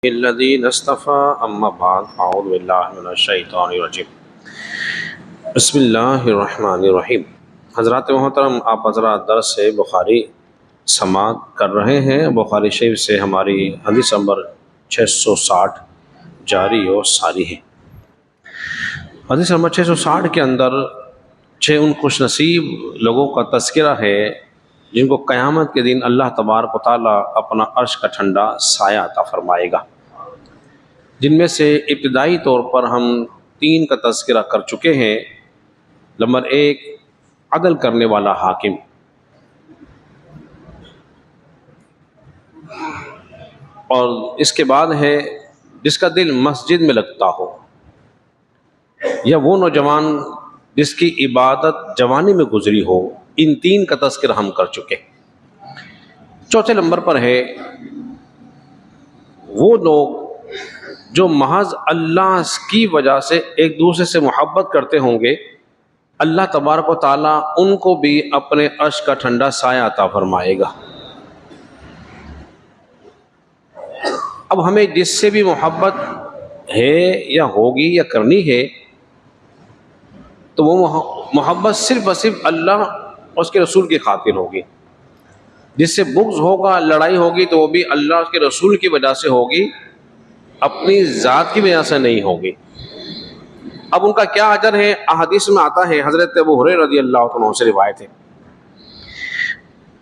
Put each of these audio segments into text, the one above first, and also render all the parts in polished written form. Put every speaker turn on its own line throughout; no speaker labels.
الذين اصطفى اما بعد اعوذ باللہ من الشیطان الرجیم بسم اللہ الرحمن الرحیم۔ حضرات محترم، آپ حضرات درس سے بخاری سماعت کر رہے ہیں۔ بخاری شریف سے ہماری حدیث نمبر 660 جاری و ساری ہے۔ حدیث نمبر 660 کے اندر 6 ان خوش نصیب لوگوں کا تذکرہ ہے جن کو قیامت کے دن اللہ تبارک و تعالیٰ اپنا عرش کا ٹھنڈا سایہ عطا فرمائے گا، جن میں سے ابتدائی طور پر ہم 3 کا تذکرہ کر چکے ہیں۔ نمبر 1، عدل کرنے والا حاکم، اور اس کے بعد ہے جس کا دل مسجد میں لگتا ہو، یا وہ نوجوان جس کی عبادت جوانی میں گزری ہو۔ ان 3 کا تذکرہ ہم کر چکے۔ چوتھے نمبر پر ہے وہ لوگ جو محض اللہ کی وجہ سے ایک دوسرے سے محبت کرتے ہوں گے، اللہ تبارک و تعالیٰ ان کو بھی اپنے عرش کا ٹھنڈا سایہ عطا فرمائے گا۔ اب ہمیں جس سے بھی محبت ہے یا ہوگی یا کرنی ہے، تو وہ محبت صرف اور صرف اللہ اور اس کے رسول کی خاطر ہوگی۔ جس سے بغض ہوگا، لڑائی ہوگی، تو وہ بھی اللہ اور اس کے رسول کی وجہ سے ہوگی، اپنی ذات کی وجہ سے نہیں ہوگی۔ اب ان کا کیا اجر ہے؟ احادیث میں آتا ہے، حضرت ابو ہریرہ رضی اللہ عنہ سے روایت ہے،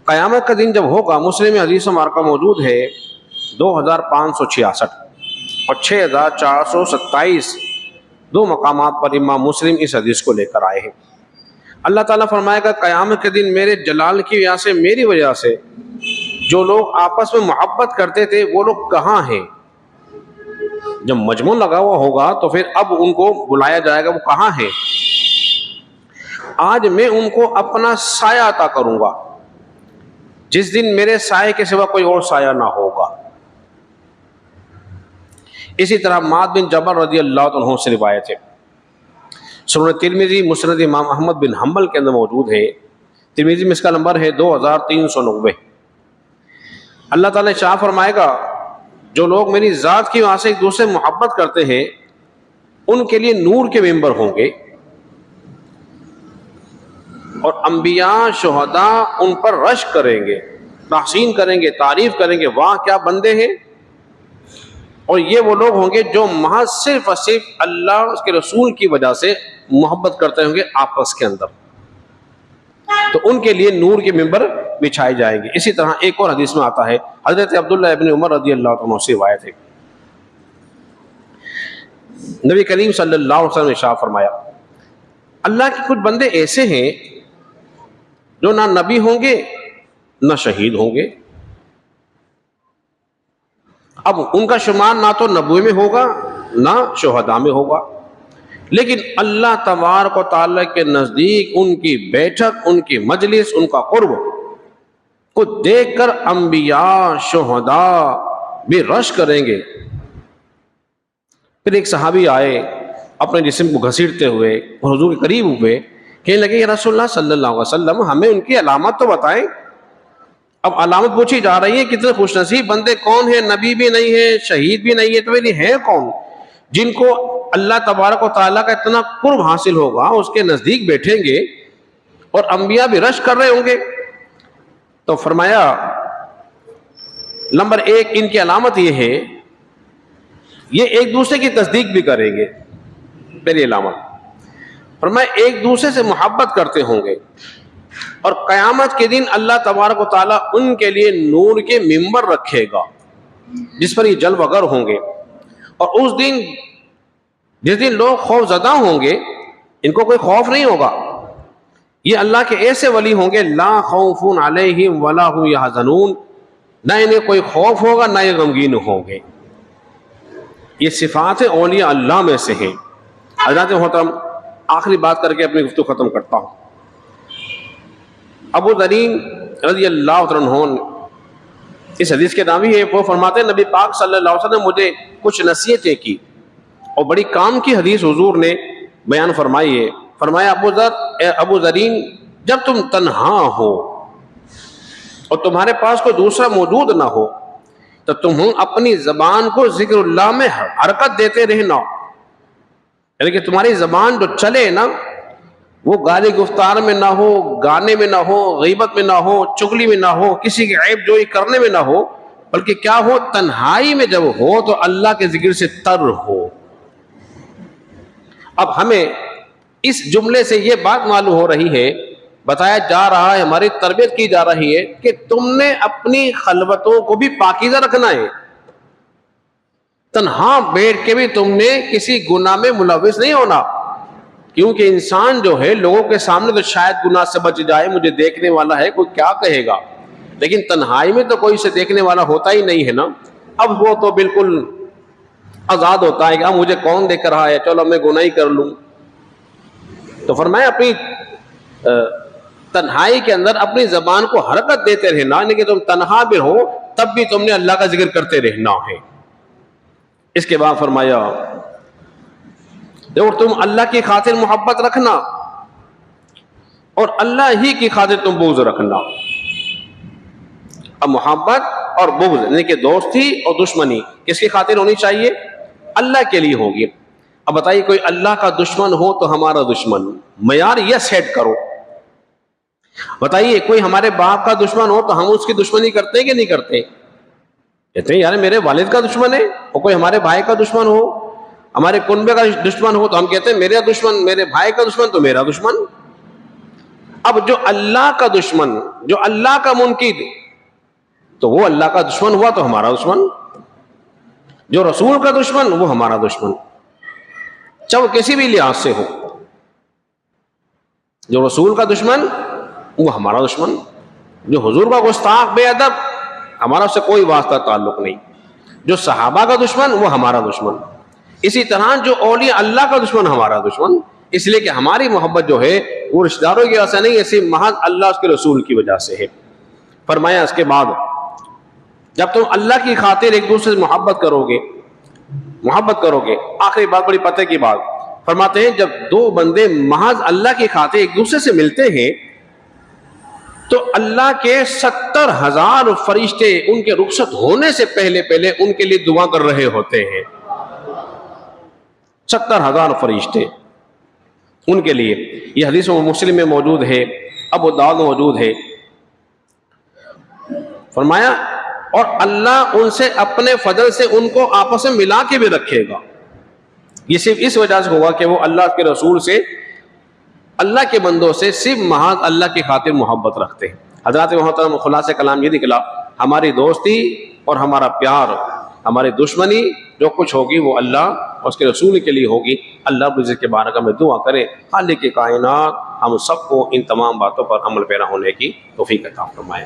قیامت کا دن جب ہوگا، مسلم میں حدیث مبارکہ موجود ہے 2566 اور 6427، 2 مقامات پر امام مسلم اس حدیث کو لے کر آئے ہیں۔ اللہ تعالیٰ فرمائے گا قیامت کے دن میرے جلال کی وجہ سے، میری وجہ سے جو لوگ آپس میں محبت کرتے تھے وہ لوگ کہاں ہیں؟ جب مجمع لگا ہوا ہوگا تو پھر اب ان کو بلایا جائے گا، وہ کہاں ہیں؟ آج میں ان کو اپنا سایہ عطا کروں گا، جس دن میرے سائے کے سوا کوئی اور سایہ نہ ہوگا۔ اسی طرح معاذ بن جبل رضی اللہ عنہ سے روایت ہے، سنن ترمذی، مسند امام احمد بن حنبل کے اندر موجود ہے۔ ترمذی میں اس کا نمبر ہے 2390۔ اللہ تعالیٰ شاہ فرمائے گا جو لوگ میری ذات کی وجہ سے ایک دوسرے محبت کرتے ہیں، ان کے لیے نور کے ممبر ہوں گے، اور انبیاء شہداء ان پر رشک کریں گے، تحسین کریں گے، تعریف کریں گے، واہ کیا بندے ہیں۔ اور یہ وہ لوگ ہوں گے جو محض صرف اور صرف اللہ اور اس کے رسول کی وجہ سے محبت کرتے ہوں گے آپس کے اندر، تو ان کے لیے نور کے ممبر بچھائے جائیں گے۔ اسی طرح ایک اور حدیث میں آتا ہے، حضرت عبداللہ ابن عمر رضی اللہ عنہ سے روایت ہے، نبی کریم صلی اللہ علیہ وسلم نے ارشاد فرمایا اللہ کے کچھ بندے ایسے ہیں جو نہ نبی ہوں گے نہ شہید ہوں گے۔ اب ان کا شمار نہ تو نبوی میں ہوگا نہ شہداء میں ہوگا، لیکن اللہ تبارک و تعالیٰ کے نزدیک ان کی بیٹھک، ان کی مجلس، ان کا قرب کو دیکھ کر انبیاء شہداء بھی رشک کریں گے۔ پھر ایک صحابی آئے اپنے جسم کو گھسیٹتے ہوئے اور حضور کے قریب ہوئے، کہنے لگے یا رسول اللہ صلی اللہ علیہ وسلم ہمیں ان کی علامت تو بتائیں۔ اب علامت پوچھی جا رہی ہے، کتنے خوش نصیب بندے کون ہیں، نبی بھی نہیں ہے، شہید بھی نہیں ہے، تو یہ ہیں کون جن کو اللہ تبارک و تعالیٰ کا اتنا قرب حاصل ہوگا، اس کے نزدیک بیٹھیں گے اور انبیاء بھی رشک کر رہے ہوں گے۔ تو فرمایا نمبر 1 ان کی علامت یہ ہے، یہ ایک دوسرے کی تصدیق بھی کریں گے۔ پہلی علامت فرمایا ایک دوسرے سے محبت کرتے ہوں گے، اور قیامت کے دن اللہ تبارک و تعالیٰ ان کے لیے نور کے ممبر رکھے گا جس پر یہ جلوہ گر ہوں گے، اور اس دن جس دن لوگ خوف زدہ ہوں گے، ان کو کوئی خوف نہیں ہوگا۔ یہ اللہ کے ایسے ولی ہوں گے لا خوف علیہم ولا هم یحزنون، نہ انہیں کوئی خوف ہوگا نہ یہ غمگین ہوں گے۔ یہ صفات اولیاء اللہ میں سے ہیں۔ حضرات محترم، آخری بات کر کے اپنی گفتگو ختم کرتا ہوں۔ ابو ذر رضی اللہ عنہ اس حدیث کے راوی ہے، وہ فرماتے ہیں نبی پاک صلی اللہ علیہ وسلم نے مجھے کچھ نصیحتیں کی، اور بڑی کام کی حدیث حضور نے بیان فرمائی ہے۔ فرمایا ابو ذر جب تم تنہا ہو اور تمہارے پاس کوئی دوسرا موجود نہ ہو، تو تم اپنی زبان کو ذکر اللہ میں حرکت دیتے رہنا، یعنی کہ تمہاری زبان جو چلے نا وہ گالی گفتار میں نہ ہو، گانے میں نہ ہو، غیبت میں نہ ہو، چغلی میں نہ ہو، کسی کی عیب جوئی کرنے میں نہ ہو، بلکہ کیا ہو، تنہائی میں جب ہو تو اللہ کے ذکر سے تر ہو۔ اب ہمیں اس جملے سے یہ بات معلوم ہو رہی ہے، بتایا جا رہا ہے، ہماری تربیت کی جا رہی ہے کہ تم نے اپنی خلوتوں کو بھی پاکیزہ رکھنا ہے، تنہا بیٹھ کے بھی تم نے کسی گناہ میں ملوث نہیں ہونا، کیونکہ انسان جو ہے لوگوں کے سامنے تو شاید گناہ سے بچ جائے، مجھے دیکھنے والا ہے کوئی کیا کہے گا، لیکن تنہائی میں تو کوئی اسے دیکھنے والا ہوتا ہی نہیں ہے نا۔ اب وہ تو بالکل آزاد ہوتا ہے کہ اب مجھے کون دیکھ رہا ہے، چلو میں گناہ ہی کر لوں۔ تو فرمایا اپنی تنہائی کے اندر اپنی زبان کو حرکت دیتے رہنا، یعنی کہ تم تنہا بھی ہو تب بھی تم نے اللہ کا ذکر کرتے رہنا ہے۔ اس کے بعد فرمایا اور تم اللہ کی خاطر محبت رکھنا اور اللہ ہی کی خاطر تم بغض رکھنا۔ اب محبت اور بغض یعنی کہ دوستی اور دشمنی کس کی خاطر ہونی چاہیے؟ اللہ کے لیے ہوگی۔ اب بتائیے کوئی اللہ کا دشمن ہو تو ہمارا دشمن، معیار یہ سیٹ کرو۔ بتائیے کوئی ہمارے باپ کا دشمن ہو تو ہم اس کی دشمنی کرتے ہیں کہ نہیں کرتے؟ کہتے ہیں یار میرے والد کا دشمن ہے، اور کوئی ہمارے بھائی کا دشمن ہو، ہمارے کنبے کا دشمن ہو تو ہم کہتے ہیں میرا دشمن، میرے بھائی کا دشمن تو میرا دشمن۔ اب جو اللہ کا دشمن، جو اللہ کا منکر، تو وہ اللہ کا دشمن ہوا تو ہمارا دشمن، جو رسول کا دشمن وہ ہمارا دشمن، چاہے وہ کسی بھی لحاظ سے ہو۔ جو رسول کا دشمن وہ ہمارا دشمن، جو حضور کا گستاخ بے ادب ہمارا اس سے کوئی واسطہ تعلق نہیں، جو صحابہ کا دشمن وہ ہمارا دشمن، اسی طرح جو اولیاء اللہ کا دشمن ہمارا دشمن، اس لیے کہ ہماری محبت جو ہے وہ رشتہ داروں کی وجہ سے نہیں ہے، صرف محض اللہ اس کے رسول کی وجہ سے ہے۔ فرمایا اس کے بعد جب تم اللہ کی خاطر ایک دوسرے سے محبت کرو گے، آخری بات بڑی پتہ کی بات فرماتے ہیں، جب دو بندے محض اللہ کی خاطر ایک دوسرے سے ملتے ہیں تو اللہ کے 70,000 فرشتے ان کے رخصت ہونے سے پہلے ان کے لیے دعا کر رہے ہوتے ہیں۔ 70,000 فرشتے ان کے لیے، یہ حدیث مسلم میں موجود ہے، ابو داؤد میں موجود ہے۔ فرمایا اور اللہ ان سے اپنے فضل سے ان کو آپس میں ملا کے بھی رکھے گا۔ یہ صرف اس وجہ سے ہوگا کہ وہ اللہ کے رسول سے، اللہ کے بندوں سے صرف محض اللہ کی خاطر محبت رکھتے ہیں۔ حضرات محترم خلاصہ کلام یہ نکلا، ہماری دوستی اور ہمارا پیار، ہماری دشمنی جو کچھ ہوگی وہ اللہ اور اس کے رسول کے لیے ہوگی۔ اللہ بزر کے بارگاہ میں دعا کرے خالق کائنات ہم سب کو ان تمام باتوں پر عمل پیرا ہونے کی توفیق عطا فرمائے۔